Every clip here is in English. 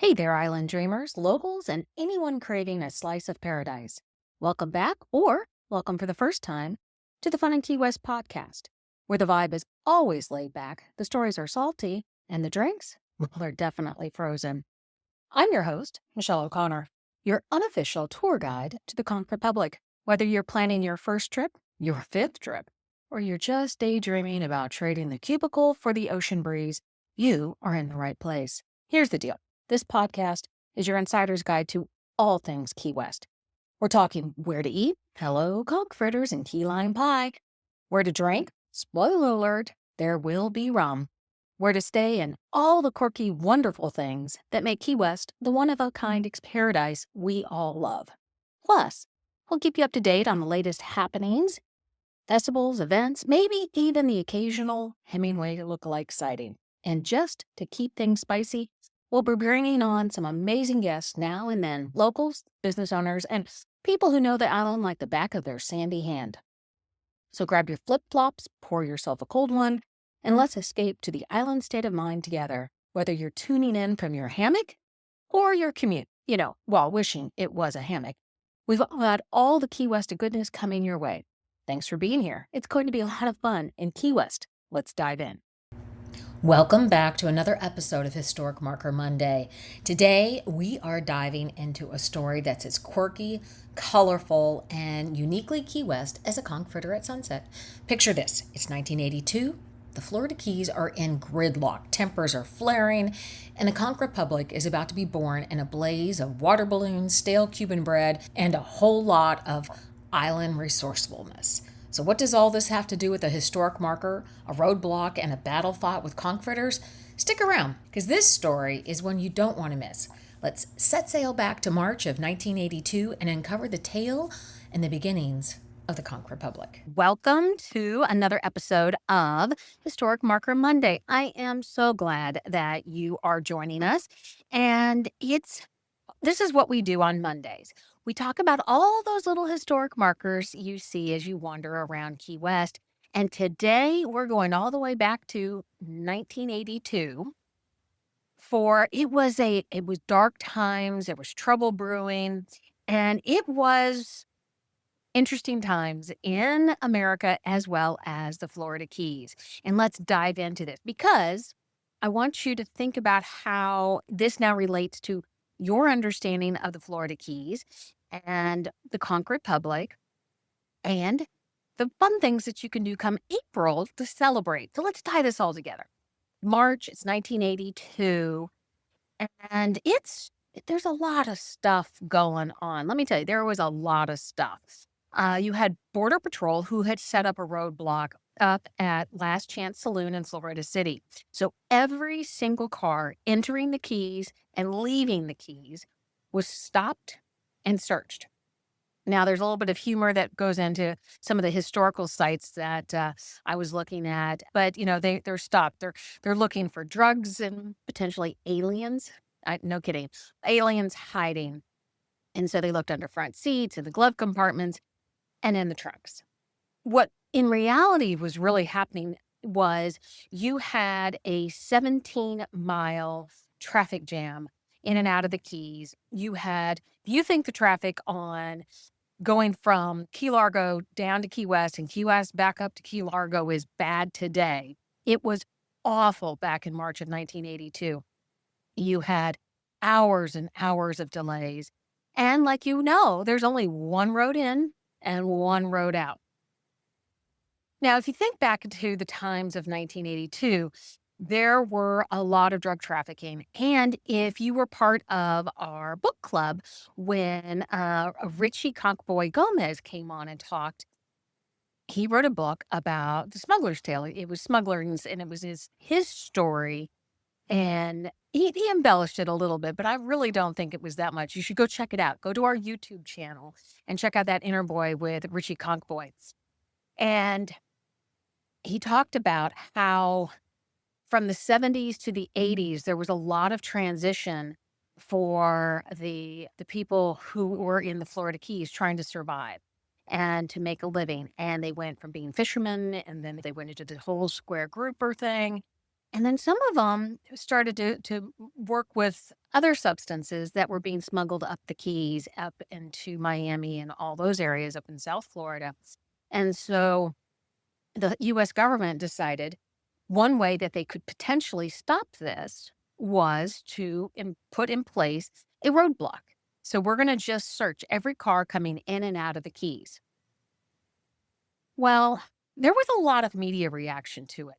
Hey there, island dreamers, locals, and anyone craving a slice of paradise. Welcome back, or welcome for the first time, to the Fun and Key West podcast, where the vibe is always laid back, the stories are salty, and the drinks, well, they're definitely frozen. I'm your host, Michelle O'Connor, your unofficial tour guide to the Conch Republic. Whether you're planning your first trip, your fifth trip, or you're just daydreaming about trading the cubicle for the ocean breeze, you are in the right place. Here's the deal. This podcast is your insider's guide to all things Key West. We're talking where to eat, hello, conch fritters and key lime pie, where to drink, spoiler alert, there will be rum, where to stay, and all the quirky, wonderful things that make Key West the one-of-a-kind paradise we all love. Plus, we'll keep you up to date on the latest happenings, festivals, events, maybe even the occasional Hemingway lookalike sighting. And just to keep things spicy, we'll be bringing on some amazing guests now and then, locals, business owners, and people who know the island like the back of their sandy hand. So grab your flip-flops, pour yourself a cold one, and let's escape to the island state of mind together, whether you're tuning in from your hammock or your commute, while wishing it was a hammock. We've got all the Key West goodness coming your way. Thanks for being here. It's going to be a lot of fun in Key West. Let's dive in. Welcome back to another episode of Historic Marker Monday. Today, we are diving into a story that's as quirky, colorful, and uniquely Key West as a conch fritter at sunset. Picture this. It's 1982. The Florida Keys are in gridlock. Tempers are flaring, and the Conch Republic is about to be born in a blaze of water balloons, stale Cuban bread, and a whole lot of island resourcefulness. So what does all this have to do with a historic marker, a roadblock, and a battle fought with conch fritters? Stick around, because this story is one you don't want to miss. Let's set sail back to March of 1982 and uncover the tale and the beginnings of the Conch Republic. Welcome to another episode of Historic Marker Monday. I am so glad that you are joining us, and this is what we do on Mondays. We talk about all those little historic markers you see as you wander around Key West. And today we're going all the way back to 1982 for it was dark times, there was trouble brewing, and it was interesting times in America as well as the Florida Keys. And let's dive into this because I want you to think about how this now relates to your understanding of the Florida Keys and the Conch Republic and the fun things that you can do come April to celebrate. So let's tie this all together. March, it's 1982, and there's a lot of stuff going on. Let me tell you, there was a lot of stuff. You had Border Patrol who had set up a roadblock up at Last Chance Saloon in Florida City. So every single car entering the Keys and leaving the Keys was stopped and searched. Now, there's a little bit of humor that goes into some of the historical sites that I was looking at, but they're stopped. They're looking for drugs and potentially aliens. No kidding, aliens hiding. And so they looked under front seats, in the glove compartments, and in the trunks. What in reality was really happening was you had a 17-mile traffic jam in and out of the Keys. If you think the traffic on going from Key Largo down to Key West and Key West back up to Key Largo is bad today, it was awful back in March of 1982. You had hours and hours of delays. And there's only one road in and one road out. Now, if you think back to the times of 1982, there were a lot of drug trafficking. And if you were part of our book club, when Richie Conkboy Gomez came on and talked, he wrote a book about the smuggler's tale. It was smugglers, and it was his story. And he embellished it a little bit, but I really don't think it was that much. You should go check it out. Go to our YouTube channel and check out that interview with Richie Conkboy. And he talked about how from the 70s to the 80s, there was a lot of transition for the people who were in the Florida Keys trying to survive and to make a living. And they went from being fishermen, and then they went into the whole square grouper thing. And then some of them started to work with other substances that were being smuggled up the Keys, up into Miami and all those areas up in South Florida. And so the US government decided one way that they could potentially stop this was to put in place a roadblock. So we're going to just search every car coming in and out of the Keys. Well, there was a lot of media reaction to it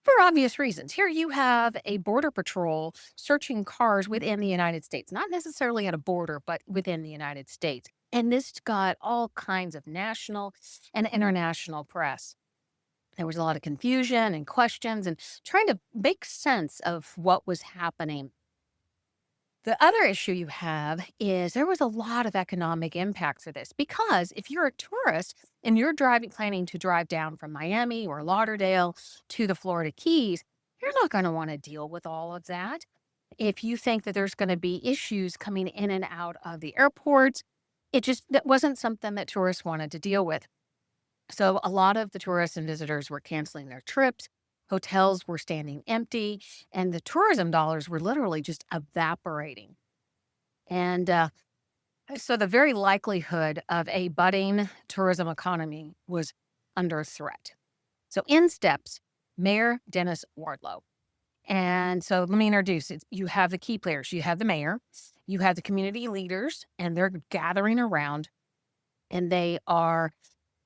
for obvious reasons. Here you have a border patrol searching cars within the United States, not necessarily at a border, but within the United States. And this got all kinds of national and international press. There was a lot of confusion and questions and trying to make sense of what was happening. The other issue you have is there was a lot of economic impact for this because if you're a tourist and you're planning to drive down from Miami or Lauderdale to the Florida Keys, you're not going to want to deal with all of that. If you think that there's going to be issues coming in and out of the airports, that wasn't something that tourists wanted to deal with. So a lot of the tourists and visitors were canceling their trips. Hotels were standing empty, and the tourism dollars were literally just evaporating. And so the very likelihood of a budding tourism economy was under threat. So in steps Mayor Dennis Wardlow. And so let me introduce it. You have the key players. You have the mayor, you have the community leaders, and they're gathering around, and they are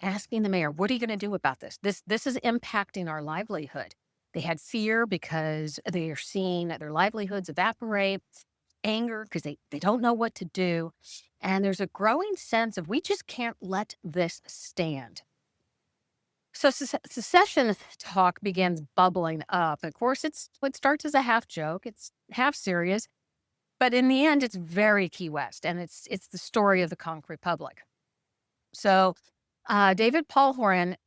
asking the mayor, what are you going to do about this? This is impacting our livelihood. They had fear because they are seeing their livelihoods evaporate, anger because they don't know what to do. And there's a growing sense of we just can't let this stand. So secession talk begins bubbling up. Of course, it starts as a half joke. It's half serious. But in the end, it's very Key West. And it's the story of the Conch Republic. So David Paul Horan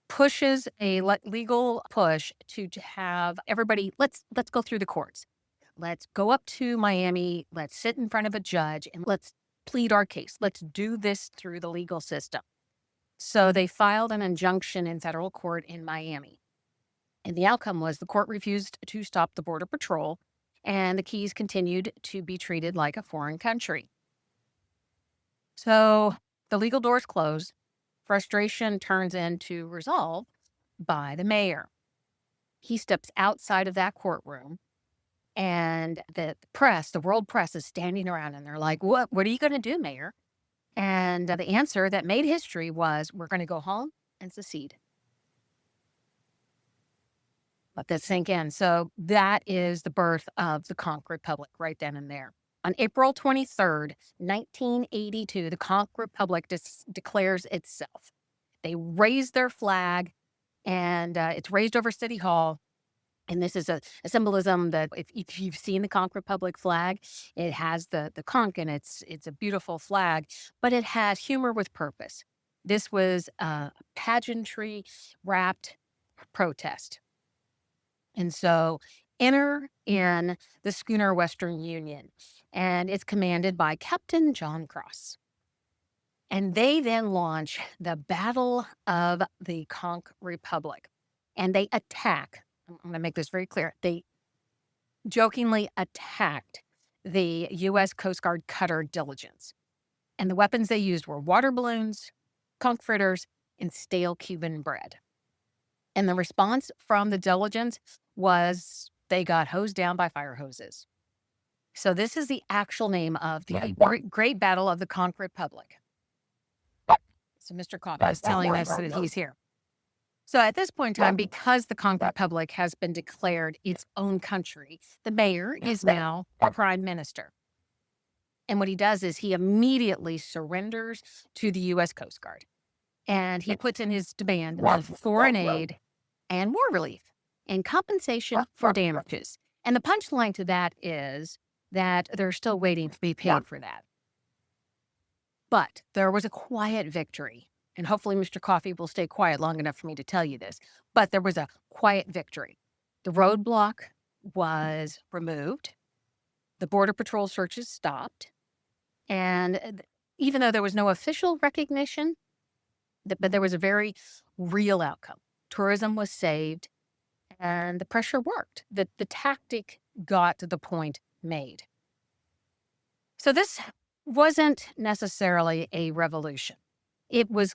pushes a legal push to have everybody, let's go through the courts. Let's go up to Miami. Let's sit in front of a judge and let's plead our case. Let's do this through the legal system. So they filed an injunction in federal court in Miami. And the outcome was the court refused to stop the Border Patrol, and the Keys continued to be treated like a foreign country. So the legal doors closed. Frustration turns into resolve by the mayor. He steps outside of that courtroom, and the press, the world press, is standing around, and they're like, what are you going to do, mayor? And the answer that made history was, we're going to go home and secede. Let that sink in. So that is the birth of the Conch Republic right then and there. On April 23rd, 1982, the Conch Republic declares itself. They raise their flag, and it's raised over City Hall. And this is a symbolism that if you've seen the Conch Republic flag, it has the conch, and it's a beautiful flag, but it has humor with purpose. This was a pageantry wrapped protest. And so enter in the schooner Western Union, and it's commanded by Captain John Cross. And they then launch the Battle of the Conch Republic, and they attack. I'm going to make this very clear. They jokingly attacked the U.S. Coast Guard cutter Diligence. And the weapons they used were water balloons, conch fritters, and stale Cuban bread. And the response from the Diligence was they got hosed down by fire hoses. So this is the actual name of the Great Battle of the Conch Republic. So Mr. Coffee is telling us that he's here. So at this point in time, because the Conch Republic has been declared its own country, the mayor is now the prime minister. And what he does is he immediately surrenders to the U.S. Coast Guard. And he puts in his demand of foreign aid and war relief and compensation for damages. And the punchline to that is that they're still waiting to be paid for that. But there was a quiet victory. And hopefully Mr. Coffee will stay quiet long enough for me to tell you this. But there was a quiet victory. The roadblock was removed. The Border Patrol searches stopped. And even though there was no official recognition, but there was a very real outcome. Tourism was saved, and the pressure worked. The tactic got to the point made. So this wasn't necessarily a revolution. It was,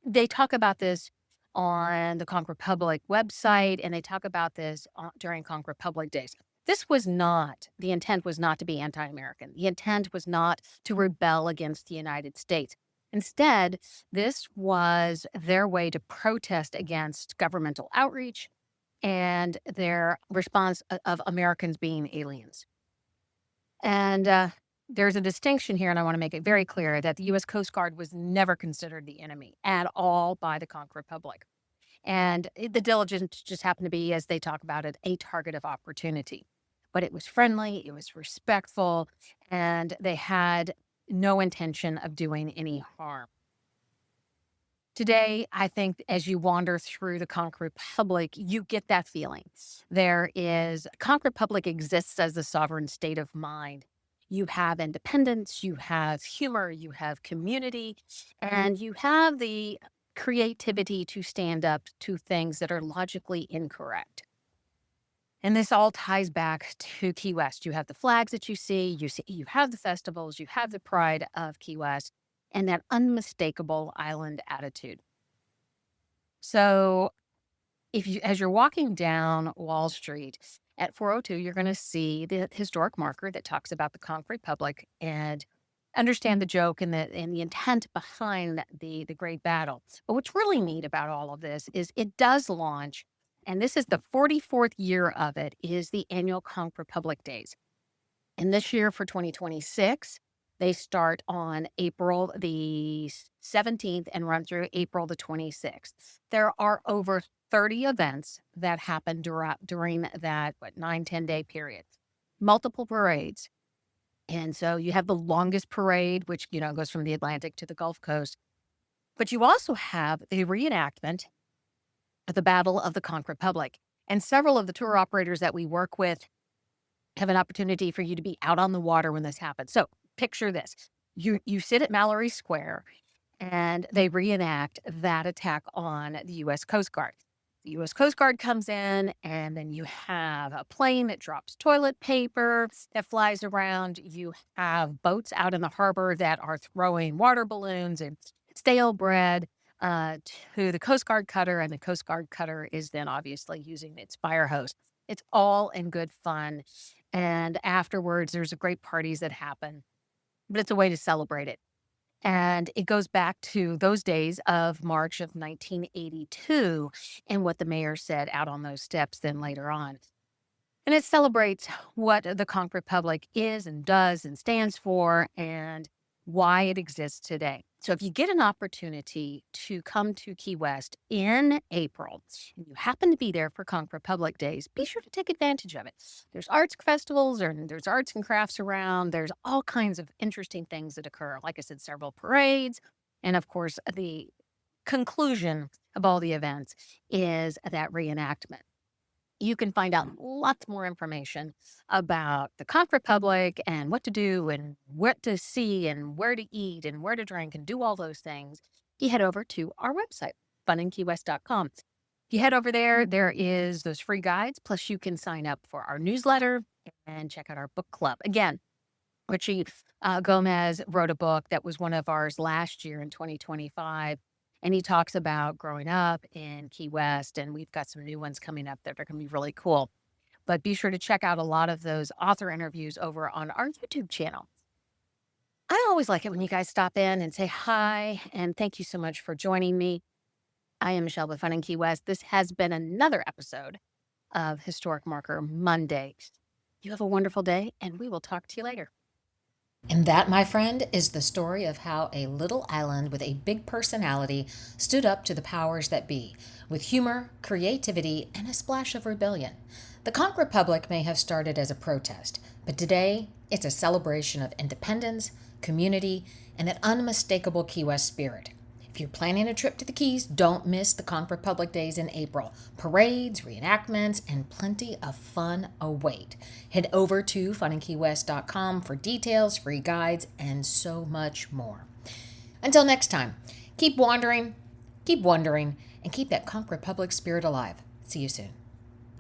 they talk about this on the Conch Republic website, and they talk about this during Conch Republic days. This was not, the intent was not to be anti American. The intent was not to rebel against the United States. Instead, this was their way to protest against governmental outreach and their response of Americans being aliens. And there's a distinction here, and I want to make it very clear that the U.S. Coast Guard was never considered the enemy at all by the Conch Republic. And the diligence just happened to be, as they talk about it, a target of opportunity. But it was friendly, it was respectful, and they had no intention of doing any harm. Today, I think as you wander through the Conch Republic, you get that feeling. Conch Republic exists as a sovereign state of mind. You have independence, you have humor, you have community, and you have the creativity to stand up to things that are logically incorrect. And this all ties back to Key West. You have the flags that you see, you have the festivals, you have the pride of Key West, and that unmistakable island attitude. So as you're walking down Wall Street at 402, you're going to see the historic marker that talks about the Conch Republic and understand the joke and the intent behind the great battle. But what's really neat about all of this is it does launch, and this is the 44th year of it, is the annual Conch Republic Days. And this year for 2026, they start on April the 17th and run through April the 26th. There are over 30 events that happen during that 9-10 day period. Multiple parades. And so you have the longest parade, which, goes from the Atlantic to the Gulf Coast. But you also have the reenactment of the Battle of the Conch Republic. And several of the tour operators that we work with have an opportunity for you to be out on the water when this happens. So picture this. You sit at Mallory Square, and they reenact that attack on the U.S. Coast Guard. The U.S. Coast Guard comes in, and then you have a plane that drops toilet paper that flies around. You have boats out in the harbor that are throwing water balloons and stale bread to the Coast Guard cutter, and the Coast Guard cutter is then obviously using its fire hose. It's all in good fun. And afterwards, there's great parties that happen, but it's a way to celebrate it. And it goes back to those days of March of 1982 and what the mayor said out on those steps then later on. And it celebrates what the Conch Republic is and does and stands for and why it exists today. So if you get an opportunity to come to Key West in April and you happen to be there for Conch Republic Days, be sure to take advantage of it. There's arts festivals, or there's arts and crafts around. There's all kinds of interesting things that occur. Like I said, several parades. And of course, the conclusion of all the events is that reenactment. You can find out lots more information about the Conch Republic and what to do and what to see and where to eat and where to drink and do all those things. You head over to our website, FunInKeyWest.com. You head over there, there is those free guides, plus you can sign up for our newsletter and check out our book club. Again, Richie Gomez wrote a book that was one of ours last year in 2025. And he talks about growing up in Key West, and we've got some new ones coming up that are going to be really cool. But be sure to check out a lot of those author interviews over on our YouTube channel. I always like it when you guys stop in and say hi, and thank you so much for joining me. I am Michelle with Fun in Key West. This has been another episode of Historic Marker Monday. You have a wonderful day, and we will talk to you later. And that, my friend, is the story of how a little island with a big personality stood up to the powers that be, with humor, creativity, and a splash of rebellion. The Conch Republic may have started as a protest, but today it's a celebration of independence, community, and an unmistakable Key West spirit. If you're planning a trip to the Keys, don't miss the Conch Republic Days in April. Parades, reenactments, and plenty of fun await. Head over to FunInKeyWest.com for details, free guides, and so much more. Until next time, keep wandering, keep wondering, and keep that Conch Republic spirit alive. See you soon.